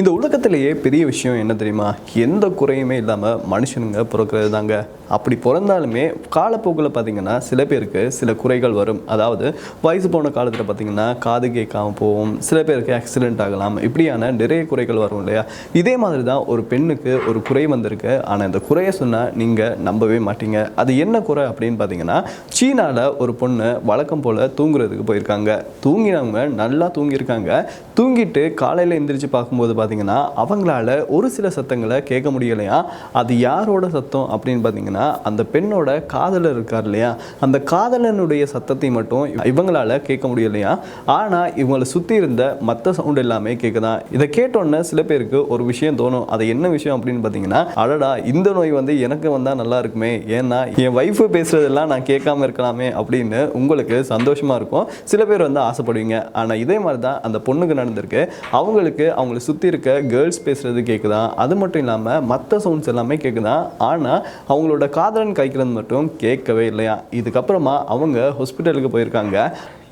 இந்த உலகத்திலேயே பெரிய விஷயம் என்ன தெரியுமா? எந்த குறையுமே இல்லாமல் மனுஷனுங்க பிறக்கிறது தாங்க. அப்படி பிறந்தாலுமே காலப்போக்கில் பார்த்தீங்கன்னா சில பேருக்கு சில குறைகள் வரும். அதாவது வயசு போன காலத்தில் பார்த்தீங்கன்னா காது கேட்காம போகும், சில பேருக்கு ஆக்சிடென்ட் ஆகலாம், இப்படியான நிறைய குறைகள் வரும் இல்லையா? இதே மாதிரி தான் ஒரு பெண்ணுக்கு ஒரு குறை வந்திருக்கு. ஆனால் இந்த குறையை சொன்னால் நீங்கள் நம்பவே மாட்டீங்க. அது என்ன குறை அப்படின்னு பார்த்தீங்கன்னா, சீனாவில் ஒரு பொண்ணு வழக்கம் போல் தூங்குறதுக்கு போயிருக்காங்க. தூங்கினவங்க நல்லா தூங்கியிருக்காங்க. தூங்கிட்டு காலையில் எந்திரிச்சு பார்க்கும்போது பார்த்தீங்கன்னா அவங்களால ஒரு சில சத்தங்களை கேட்க முடியலையா. அது யாரோட சத்தம் அப்படின்னு பார்த்தீங்கன்னா, அந்த பெண்ணோட காதலர் இருக்கார் இல்லையா, அந்த காதலனுடைய சத்தத்தை மட்டும் இவங்களால கேட்க முடியலையா. ஆனால் இவங்களை சுற்றி இருந்த மற்ற சவுண்ட் எல்லாமே கேட்குதான். இதை கேட்டோன்னே சில பேருக்கு ஒரு விஷயம் தோணும். அது என்ன விஷயம் அப்படின்னு பார்த்தீங்கன்னா, அடடா இந்த நோய் வந்து எனக்கு வந்தால் நல்லா இருக்குமே, ஏன்னா என் ஒய்ஃபு பேசுறதெல்லாம் நான் கேட்காம இருக்கலாமே அப்படின்னு உங்களுக்கு சந்தோஷமாக இருக்கும். சில பேர் வந்து ஆசைப்படுவீங்க. ஆனால் இதே மாதிரி தான் அந்த பொண்ணுக்கு நடந்திருக்கு. அவங்களை சுற்றி இருக்க கேர்ள்ஸ் பேசுறது கேட்குதான். அது மட்டும் இல்லாமல் மற்ற சவுண்ட்ஸ் எல்லாமே கேட்குதான். ஆனால் அவங்களோட காதலன் கைக்கிறது மட்டும் கேட்கவே இல்லையா. இதுக்கப்புறமா அவங்க ஹாஸ்பிட்டலுக்கு போயிருக்காங்க.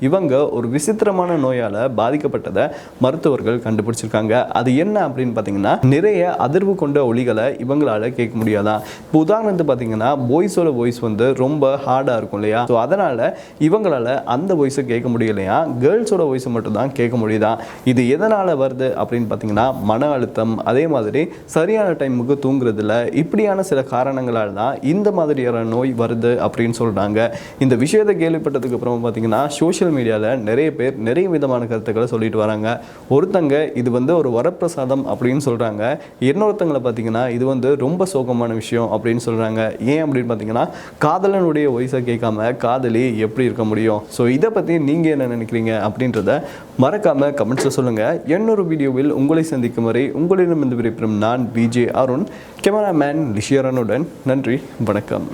இவங்க ஒரு விசித்திரமான நோயால் பாதிக்கப்பட்டதை மருத்துவர்கள் கண்டுபிடிச்சிருக்காங்க. அது என்ன அப்படின்னு பார்த்தீங்கன்னா, நிறைய அதிர்வு கொண்ட ஒலிகளை இவங்களால கேட்க முடியாதான். இப்போ உதாரணத்துக்கு பார்த்தீங்கன்னா, பாய்ஸோட வாய்ஸ் வந்து ரொம்ப ஹார்டாக இருக்கும் இல்லையா. ஸோ அதனால் இவங்களால அந்த வாய்ஸை கேட்க முடியலையா, கேர்ள்ஸோட வாய்ஸை மட்டும் தான் கேட்க முடியுதா. இது எதனால் வருது அப்படின்னு பார்த்தீங்கன்னா, மன அழுத்தம், அதே மாதிரி சரியான டைமுக்கு தூங்குறதில்ல, இப்படியான சில காரணங்களால் தான் இந்த மாதிரியான நோய் வருது அப்படின்னு சொல்கிறாங்க. இந்த விஷயத்தை கேள்விப்பட்டதுக்கு அப்புறம் பார்த்தீங்கன்னா, சோஷியல் மீடியாவில் நிறைய பேர் நிறைய விதமான கருத்துக்களை சொல்லிட்டு வராங்க. ஒருத்தங்க இது வந்து ஒரு வரப்பிரசாதம் அப்படின்னு சொல்கிறாங்க. இன்னொருத்தங்களை பார்த்தீங்கன்னா இது வந்து ரொம்ப சோகமான விஷயம் அப்படின்னு சொல்கிறாங்க. ஏன் அப்படின்னு பார்த்தீங்கன்னா, காதலனுடைய வயசை கேட்காம காதலி எப்படி இருக்க முடியும்? ஸோ இதை பற்றி நீங்கள் என்ன நினைக்கிறீங்க அப்படின்றத மறக்காமல் கமெண்ட்ஸில் சொல்லுங்கள். இன்னொரு வீடியோவில் உங்களை சந்திக்கும் வரை உங்களிடமிருந்து விடைபெறும் நான் விஜே அருண், கேமராமேன் லிஷியரனுடன். நன்றி, வணக்கம்.